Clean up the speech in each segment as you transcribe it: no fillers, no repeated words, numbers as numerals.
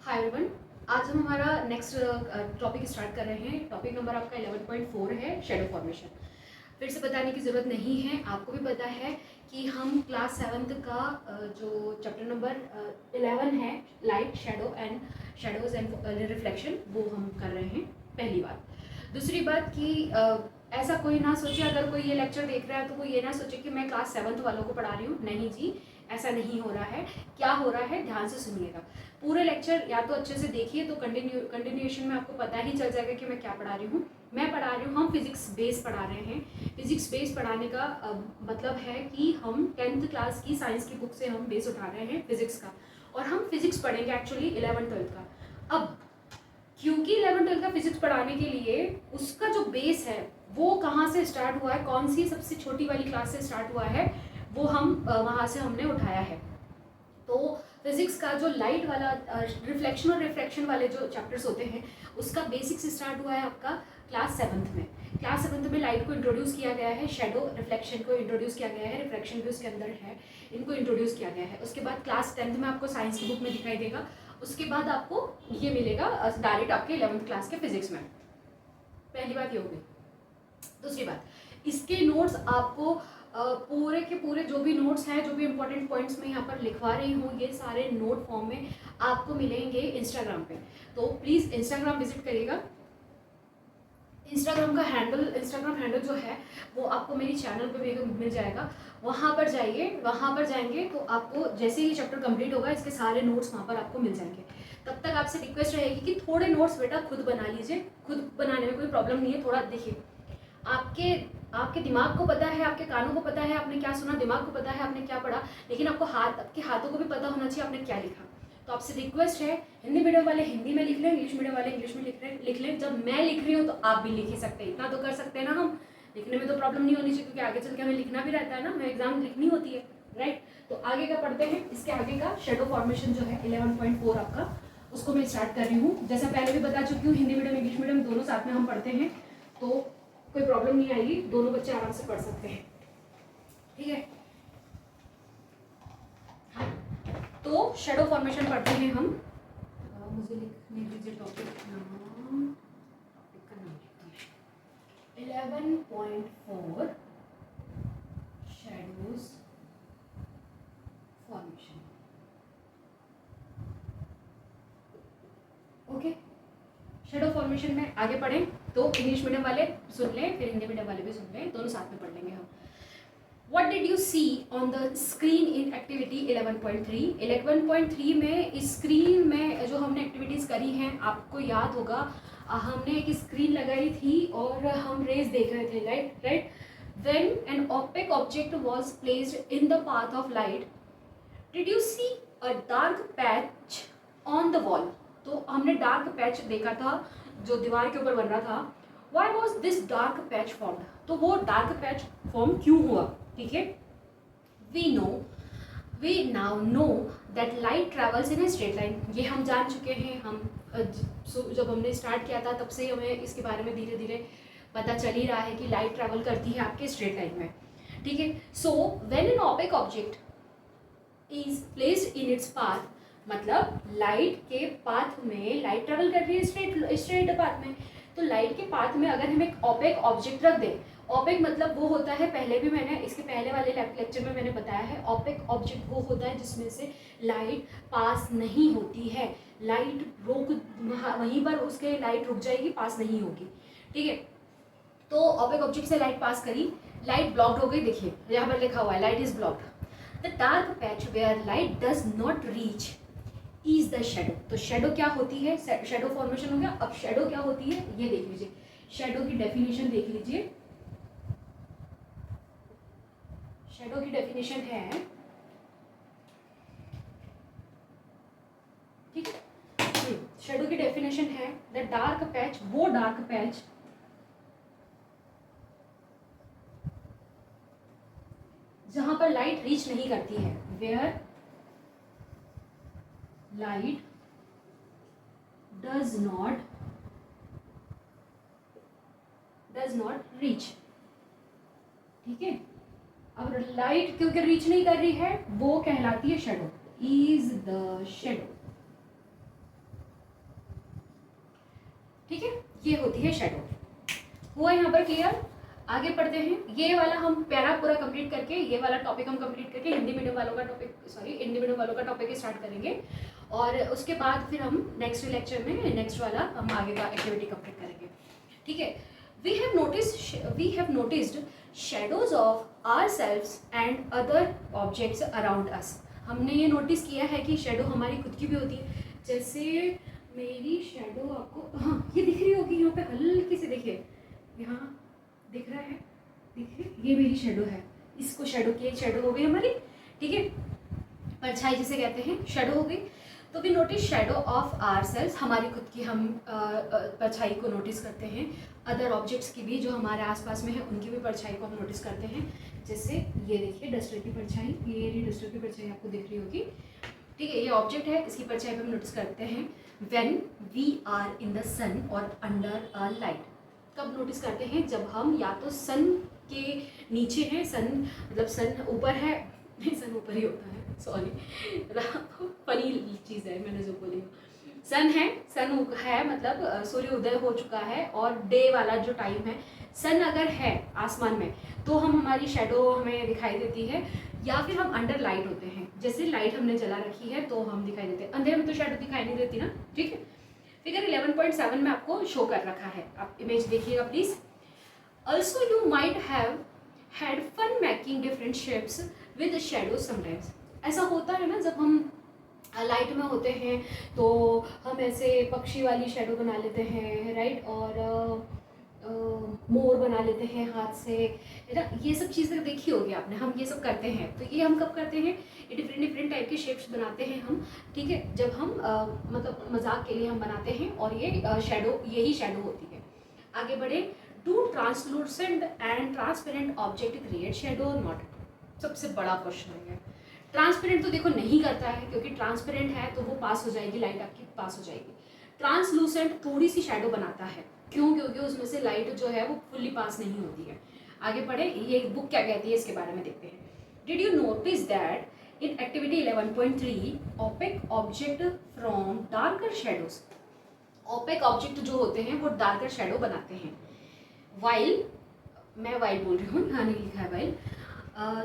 Hi everyone. आज हम हमारा नेक्स्ट टॉपिक स्टार्ट कर रहे हैं। टॉपिक नंबर आपका 11.4 है शैडो फॉर्मेशन। फिर से बताने की ज़रूरत नहीं है, आपको भी पता है कि हम क्लास 7th का जो चैप्टर नंबर 11 है, light shadow and shadows and reflection, वो हम कर रहे हैं। पहली बात। दूसरी बात कि ऐसा कोई ना सोचे, अगर कोई ये लेक्चर देख रहा है तो कोई ये ना सोचे कि मैं क्लास 7th वालों को पढ़ा रही हूँ। नहीं जी, ऐसा नहीं हो रहा है। क्या हो रहा है, ध्यान से सुनिएगा। पूरे लेक्चर या तो अच्छे से देखिए तो कंटिन्यूएशन में आपको पता ही चल जाएगा कि मैं क्या पढ़ा रही हूँ। मैं पढ़ा रही हूँ, हम फिजिक्स बेस पढ़ा रहे हैं। फिजिक्स बेस पढ़ाने का मतलब है कि हम 10th क्लास की साइंस की बुक से हम बेस उठा रहे हैं फिजिक्स का, और हम फिजिक्स पढ़ेंगे एक्चुअली 11th-12th का। अब क्योंकि 11th-12th का फिजिक्स पढ़ाने के लिए उसका जो बेस है वो कहाँ से स्टार्ट हुआ है, कौन सी सबसे छोटी वाली क्लास से स्टार्ट हुआ है, वो हम वहाँ से हमने उठाया है। तो फिजिक्स का जो लाइट वाला रिफ्लेक्शन और रिफ्रैक्शन वाले जो चैप्टर्स होते हैं, उसका बेसिक्स स्टार्ट हुआ है आपका क्लास 7th में। क्लास 7th में लाइट को इंट्रोड्यूस किया गया है, शैडो रिफ्लेक्शन को इंट्रोड्यूस किया गया है, रिफ्रैक्शन भी उसके अंदर है, इनको इंट्रोड्यूस किया गया है। उसके बाद क्लास 10th में आपको साइंस की बुक में दिखाई देगा। उसके बाद आपको ये मिलेगा डायरेक्ट आपके 11th क्लास के फिजिक्स में। पहली बात ये हो गई। दूसरी बात, इसके नोट्स आपको पूरे के पूरे जो भी नोट्स हैं, जो भी इंपॉर्टेंट पॉइंट्स मैं यहाँ पर लिखवा रही हूँ, ये सारे नोट फॉर्म में आपको मिलेंगे इंस्टाग्राम पे। तो प्लीज़ इंस्टाग्राम विजिट करिएगा। इंस्टाग्राम हैंडल जो है वो आपको मेरी चैनल पे भी मिल जाएगा। वहाँ पर जाइए, वहाँ पर जाएंगे तो आपको जैसे ही चैप्टर कंप्लीट होगा इसके सारे नोट्स वहाँ पर आपको मिल जाएंगे। तब तक आपसे रिक्वेस्ट रहेगी कि थोड़े नोट्स बेटा खुद बना लीजिए। खुद बनाने में कोई प्रॉब्लम नहीं है। थोड़ा देखिए, आपके आपके दिमाग को पता है, आपके कानों को पता है आपने क्या सुना, दिमाग को पता है आपने क्या पढ़ा, लेकिन आपके हाथों को भी पता होना चाहिए आपने क्या लिखा। तो आपसे रिक्वेस्ट है, हिंदी मीडियम वाले हिंदी में लिख लें, इंग्लिश मीडियम वाले इंग्लिश में लिख लें। जब मैं लिख रही हूँ तो आप भी लिख ही सकते हैं, इतना तो कर सकते हैं ना हम। लिखने में तो प्रॉब्लम नहीं होनी चाहिए, क्योंकि आगे चल के हमें लिखना भी रहता है ना, हमें एग्जाम लिखनी होती है, राइट। तो आगे का पढ़ते हैं। इसके आगे का शैडो फॉर्मेशन जो है 11.4 आपका, उसको मैं स्टार्ट कर रही हूँ। जैसा पहले भी बता चुकी हूँ, हिंदी मीडियम इंग्लिश मीडियम दोनों साथ में हम पढ़ते हैं, तो कोई प्रॉब्लम नहीं आएगी, दोनों बच्चे आराम से पढ़ सकते हैं, ठीक है। तो शैडो फॉर्मेशन पढ़ते हैं हम। मुझे लिखने दीजिए टॉपिक नाम, टॉपिक का नाम 11.4 shadows formation. Okay, shadow formation में आगे पढ़ें तो इंग्लिश मीडियम वाले सुन लें, फिर हिंदी मीडियम वाले भी सुन लें, दोनों साथ में पढ़ लेंगे हम। What did you see on the screen in activity 11.3? 11.3 में स्क्रीन में जो हमने एक्टिविटीज़ करी हैं, आपको याद होगा हमने एक स्क्रीन लगाई थी और हम रेज देख रहे थे, right. When an opaque object was placed in the path of light, did you see a dark patch on the wall? तो हमने डार्क पैच देखा था जो दीवार के ऊपर बन रहा था। Why was this dark patch formed? तो वो डार्क पैच फॉर्म क्यों हुआ, ठीक है। We now know that light travels in a straight line. ये हम जान चुके हैं। हम जब हमने स्टार्ट किया था तब से हमें इसके बारे में धीरे धीरे पता चल ही रहा है कि लाइट ट्रैवल करती है आपके स्ट्रेट लाइन में, ठीक है। So when an opaque object is placed in its path, मतलब लाइट के पाथ में लाइट ट्रेवल कर रही है स्ट्रेट पाथ में, तो लाइट के पाथ में अगर हम एक ऑपेक ऑब्जेक्ट रख दें, ऑपेक मतलब वो होता है, पहले भी मैंने इसके पहले वाले लेक्चर में मैंने बताया है, ऑपेक ऑब्जेक्ट वो होता है जिसमें से लाइट पास नहीं होती है, लाइट रोक, वहीं पर उसके लाइट रुक जाएगी, पास नहीं होगी, ठीक है। तो ऑपेक ऑब्जेक्ट से लाइट पास करी, लाइट ब्लॉक्ड हो गई। देखिए यहाँ पर लिखा हुआ है light is blocked. The dark patch where light does not reach is the shadow. तो शैडो क्या होती है, शैडो फॉर्मेशन हो गया। अब शैडो क्या होती है ये देख लीजिए, शैडो की डेफिनेशन देख लीजिए। शैडो की डेफिनेशन है, ठीक है, शैडो की डेफिनेशन है द डार्क पैच, वो डार्क पैच जहां पर लाइट रीच नहीं करती है, where light does not reach, ठीक है। अब लाइट क्योंकि रीच नहीं कर रही है वो कहलाती है शैडो, इज द शैडो, ये होती है शेडो। हुआ यहाँ पर क्लियर? आगे पढ़ते हैं। ये वाला हम पैरा पूरा कंप्लीट करके, ये वाला टॉपिक हम कंप्लीट करके हिंदी मीडियम वालों का टॉपिक, हिंदी मीडियम वालों का टॉपिक स्टार्ट करेंगे और उसके बाद फिर हम नेक्स्ट लेक्चर में नेक्स्ट वाला हम आगे का एक्टिविटी कंप्लीट करेंगे। ठीक है। We have noticed shadows of ourselves and other objects around us. हमने ये नोटिस किया है कि शेडो हमारी खुद की भी होती है। जैसे मेरी शेडो आपको, हाँ ये दिख रही होगी यहाँ पे हल्की से, देखिए यहाँ दिख रहा है, देखिए ये मेरी शेडो है, इसको शेडो की शेडो हो गई हमारी। ठीक है, परछाई जिसे कहते हैं शेडो हो गई। तो we notice shadow of ourselves, हमारी खुद की हम परछाई को नोटिस करते हैं। अदर ऑब्जेक्ट्स की भी जो हमारे आसपास में है उनकी भी परछाई को हम नोटिस करते हैं। जैसे ये देखिए डस्टर की परछाई, ये डस्टर की परछाई आपको दिख रही होगी। ठीक है, ये ऑब्जेक्ट है, इसकी परछाई पे हम नोटिस करते हैं। When we are in the sun और अंडर अ लाइट। कब नोटिस करते हैं? जब हम या तो सन के नीचे हैं, सन मतलब सन ऊपर है, नहीं सन ऊपर ही होता है, सॉरी फनी चीज़ है मैंने जो बोली। सन है, सन है मतलब सूर्य उदय हो चुका है और डे वाला जो टाइम है, सन अगर है आसमान में तो हम हमारी शेडो हमें दिखाई देती है। या फिर हम अंडर लाइट होते हैं, जैसे लाइट हमने जला रखी है तो हम दिखाई देते हैं, अंधेरे में तो शेडो दिखाई नहीं देती ना। ठीक है, फिगर 11.7 में आपको शो कर रखा है, आप इमेज देखिएगा please. Also you might have had fun making different shapes with shadow sometimes. ऐसा होता है ना, जब हम लाइट में होते हैं तो हम ऐसे पक्षी वाली शेडो बना लेते हैं, राइट, और मोर बना लेते हैं हाथ से, है ना। ये सब चीज़ें देखी होगी आपने, हम ये सब करते हैं। तो ये हम कब करते हैं? ये डिफरेंट डिफरेंट टाइप के शेप्स बनाते हैं हम। ठीक है, जब हम मतलब मजाक के लिए हम बनाते हैं और ये शेडो, यही शेडो होती है। आगे बढ़े। Do translucent and transparent object create shadow not? सबसे बड़ा क्वेश्चन है। ट्रांसपेरेंट तो देखो नहीं करता है, क्योंकि ट्रांसपेरेंट है तो वो पास हो जाएगी, लाइट आपकी पास हो जाएगी। ट्रांसलूसेंट थोड़ी सी शेडो बनाता है, क्यों? क्योंकि उसमें से लाइट जो है वो फुल्ली पास नहीं होती है। आगे बढ़े, ये बुक क्या कहती है इसके बारे में देखते हैं। Did you notice that in activity 11.3 opaque object from darker shadows? Opaque object जो होते हैं वो डार्कर शेडो बनाते हैं। वाइल, मैं वाइल बोल रही हूँ, यहाँ नहीं लिखा है वाइल,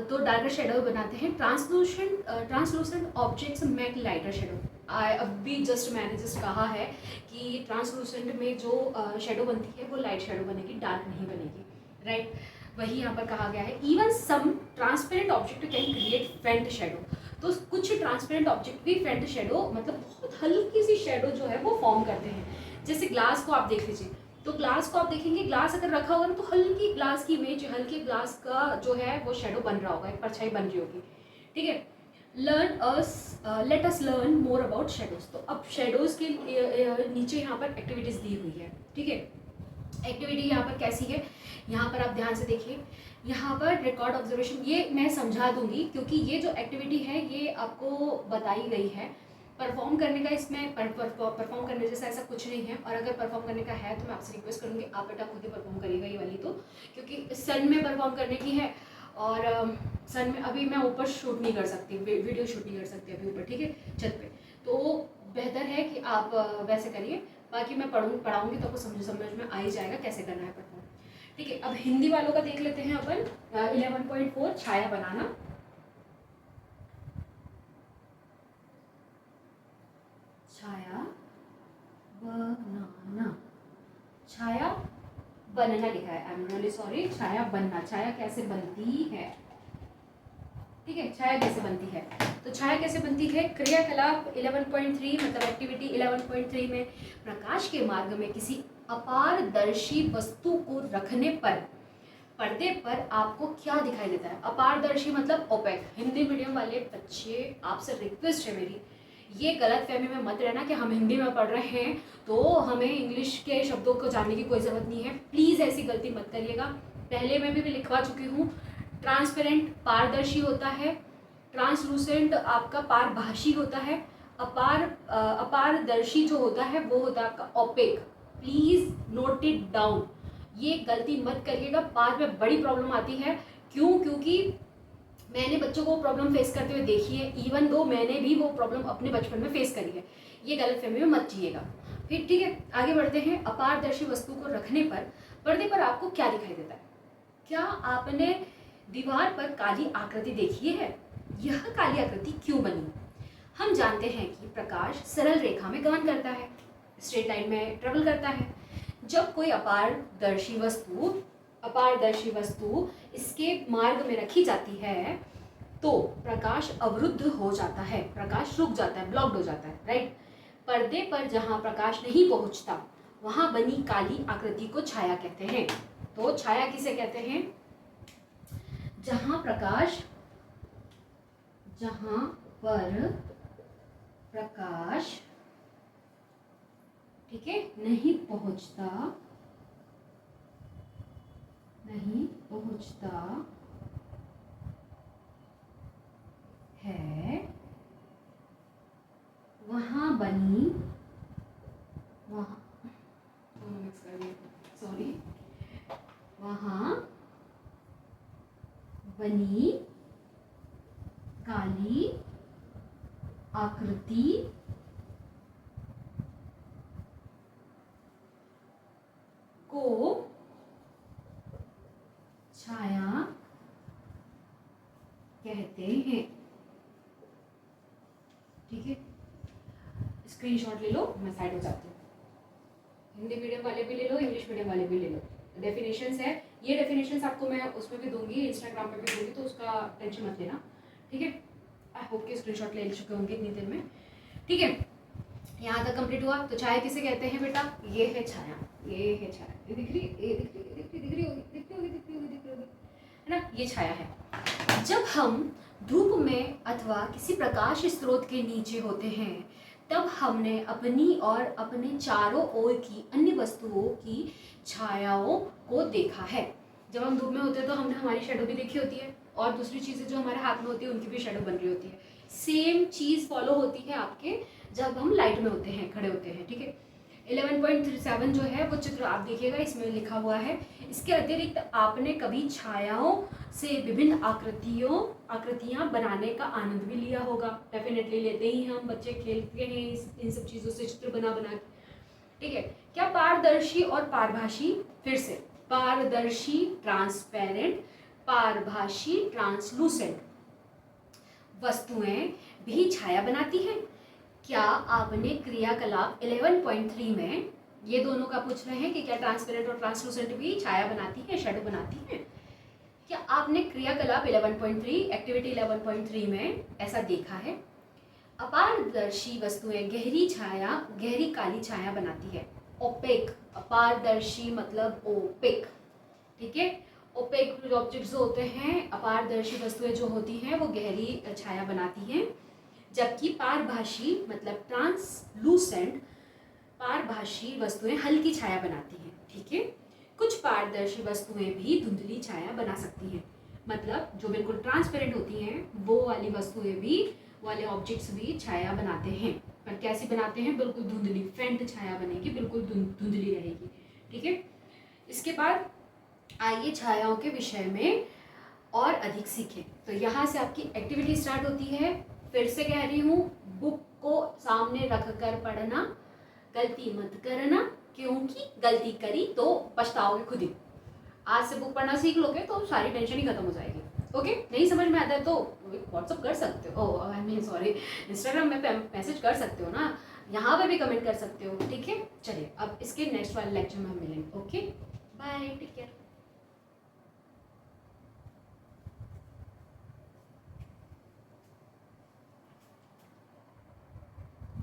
तो डार्कर शेडो बनाते हैं। Translucent objects make lighter shadow. अभी मैंने जस्ट कहा है कि ट्रांसलूसेंट में जो शेडो बनती है वो लाइट शेडो बनेगी, डार्क नहीं बनेगी, राइट। वही यहाँ पर कहा गया है। Even some transparent object can create faint shadow. तो कुछ ट्रांसपेरेंट ऑब्जेक्ट भी फेंट शेडो, मतलब बहुत हल्की सी शेडो जो है वो फॉर्म करते हैं। जैसे ग्लास को आप देख लीजिए, तो ग्लास को आप देखेंगे, ग्लास अगर रखा होगा ना तो हल्की ग्लास की इमेज, हल्के ग्लास का जो है वो शेडो बन रहा होगा, एक परछाई बन रही होगी। ठीक है, let us learn more about shadows. तो अब शेडोज के नीचे यहाँ पर एक्टिविटीज दी हुई है। ठीक है, एक्टिविटी यहाँ पर कैसी है, यहाँ पर आप ध्यान से देखिए। यहाँ पर रिकॉर्ड ऑब्जर्वेशन, ये मैं समझा दूंगी क्योंकि ये जो एक्टिविटी है ये आपको बताई गई है। परफॉर्म करने का इसमें परफॉर्म करने जैसा ऐसा कुछ नहीं है, और अगर परफॉर्म करने का है तो मैं आपसे रिक्वेस्ट करूँगी आप बेटा खुद ही परफॉर्म करिएगा ये वाली, तो क्योंकि सन में परफॉर्म करने की है और सन में अभी मैं ऊपर शूट नहीं कर सकती, वीडियो शूट नहीं कर सकती अभी ऊपर, ठीक है, छत पे। तो बेहतर है कि आप वैसे करिए, बाकी मैं पढ़ाऊँगी तो आपको समझ में आ ही जाएगा कैसे करना है परफॉर्म। ठीक है, अब हिंदी वालों का देख लेते हैं अपन। 11.4 छाया बनाना। छाया बनाना, छाया बनना लिखा है, आई एम रियली सॉरी, छाया बनना। छाया कैसे बनती है? ठीक है, छाया कैसे बनती है? तो छाया कैसे बनती है? क्रियाकलाप 11.3 मतलब एक्टिविटी 11.3 में प्रकाश के मार्ग में किसी अपारदर्शी वस्तु को रखने पर पर्दे पर आपको क्या दिखाई देता है? अपारदर्शी मतलब ओपेक। हिंदी मीडियम वाले बच्चे, आपसे रिक्वेस्ट है मेरी, ये गलत फहमी में मत रहना कि हम हिंदी में पढ़ रहे हैं तो हमें इंग्लिश के शब्दों को जानने की कोई ज़रूरत नहीं है। प्लीज़ ऐसी गलती मत करिएगा। पहले मैं भी लिखवा चुकी हूँ। ट्रांसपेरेंट पारदर्शी होता है, ट्रांसलूसेंट आपका पारभाषी होता है, अपारदर्शी जो होता है वो होता है आपका opaque. Please note it down, ये गलती मत करिएगा, बाद में बड़ी प्रॉब्लम आती है। क्यों? क्योंकि मैंने बच्चों को प्रॉब्लम फेस करते हुए देखी है, इवन दो मैंने भी वो प्रॉब्लम अपने बचपन में फेस करी है। ये गलत फहमी में मत जिएगा। फिर ठीक है, आगे बढ़ते हैं। अपारदर्शी वस्तु को रखने पर पर्दे पर आपको क्या दिखाई देता है? क्या आपने दीवार पर काली आकृति देखी है? यह काली आकृति क्यों बनी? हम जानते हैं कि प्रकाश सरल रेखा में गमन करता है, स्ट्रेट लाइन में ट्रेवल करता है। जब कोई अपारदर्शी वस्तु इसके मार्ग में रखी जाती है तो प्रकाश अवरुद्ध हो जाता है, प्रकाश रुक जाता है, ब्लॉक्ड हो जाता है, राइट। पर्दे पर जहां प्रकाश नहीं पहुंचता वहां बनी काली आकृति को छाया कहते हैं। तो छाया किसे कहते हैं? जहां पर प्रकाश ठीक है नहीं पहुंचता है, वहां बनी काली आकृति को छाया कहते हैं। ठीक है, स्क्रीनशॉट ले लो, मैं साइड हो जाती हूँ। हिंदी मीडियम वाले भी ले लो, इंग्लिश मीडियम वाले भी ले लो। डेफिनेशंस है, ये डेफिनेशंस आपको मैं उसमें भी दूंगी, इंस्टाग्राम पे भी दूंगी, तो उसका टेंशन मत लेना। ठीक है, आई होप के स्क्रीनशॉट ले चुके होंगे इतनी देर में। ठीक है, यहाँ तक कंप्लीट हुआ। तो छाया किसे कहते हैं बेटा? ये है छाया, ये है छाया, ये दिख रही होगी, है ना, ये छाया है। जब हम धूप में अथवा किसी प्रकाश स्रोत के नीचे होते हैं तब हमने अपनी और अपने चारों ओर की अन्य वस्तुओं की छायाओं को देखा है। जब हम धूप में होते हैं तो हमने हमारी शेडो भी देखी होती है, और दूसरी चीज़ें जो हमारे हाथ में होती है उनकी भी शेडो बन रही होती है। सेम चीज़ फॉलो होती है आपके जब हम लाइट में होते हैं, खड़े होते हैं। ठीक है, 11.7 जो है वो चित्र आप देखिएगा, इसमें लिखा हुआ है। इसके अतिरिक्त आपने कभी छायाओं से विभिन्न आकृतियां बनाने का आनंद भी लिया होगा। डेफिनेटली लेते ही हम, बच्चे खेलते हैं इन सब चीज़ों से चित्र बना के। ठीक है, क्या पारदर्शी और पारभासी, फिर से पारदर्शी ट्रांसपेरेंट, पारभासी ट्रांसलूसेंट वस्तुएं भी छाया बनाती हैं? क्या आपने क्रियाकलाप 11.3 में ये दोनों का पूछ रहे हैं कि क्या ट्रांसपेरेंट और ट्रांसलूसेंट भी छाया बनाती है, शैडो बनाती है? क्या आपने क्रियाकलाप 11.3 एक्टिविटी 11.3 में ऐसा देखा है? अपारदर्शी वस्तुएं गहरी काली छाया बनाती है। ओपेक, अपारदर्शी मतलब ओपेक। ठीक है, ओपेक ऑब्जेक्ट्स होते हैं, अपारदर्शी वस्तुएं जो होती हैं वो गहरी छाया बनाती हैं, जबकि पारभासी मतलब ट्रांसलूसेंट, पारभासी वस्तुएं हल्की छाया बनाती हैं। ठीक है, कुछ पारदर्शी वस्तुएं भी धुंधली छाया बना सकती हैं, मतलब जो बिल्कुल ट्रांसपेरेंट होती हैं वो वाली वस्तुएं भी, वाले ऑब्जेक्ट्स भी छाया बनाते हैं। पर कैसी बनाते हैं? बिल्कुल धुंधली, फेंट छाया बनेगी, बिल्कुल धुंधली रहेगी। ठीक है, इसके बाद आइए छायाओं के विषय में और अधिक सीखें। तो यहाँ से आपकी एक्टिविटी स्टार्ट होती है। फिर से कह रही हूँ, बुक को सामने रख कर पढ़ना, गलती मत करना, क्योंकि गलती करी तो पछताओगे खुद ही। आज से बुक पढ़ना सीख लोगे तो सारी टेंशन ही खत्म हो जाएगी। ओके, नहीं समझ में आता है तो व्हाट्सअप कर सकते हो, आई मीन सॉरी, इंस्टाग्राम में मैसेज कर सकते हो ना, यहाँ पे भी कमेंट कर सकते हो। ठीक है, चलिए अब इसके नेक्स्ट वाले लेक्चर में हम मिलेंगे। Okay, bye, take care.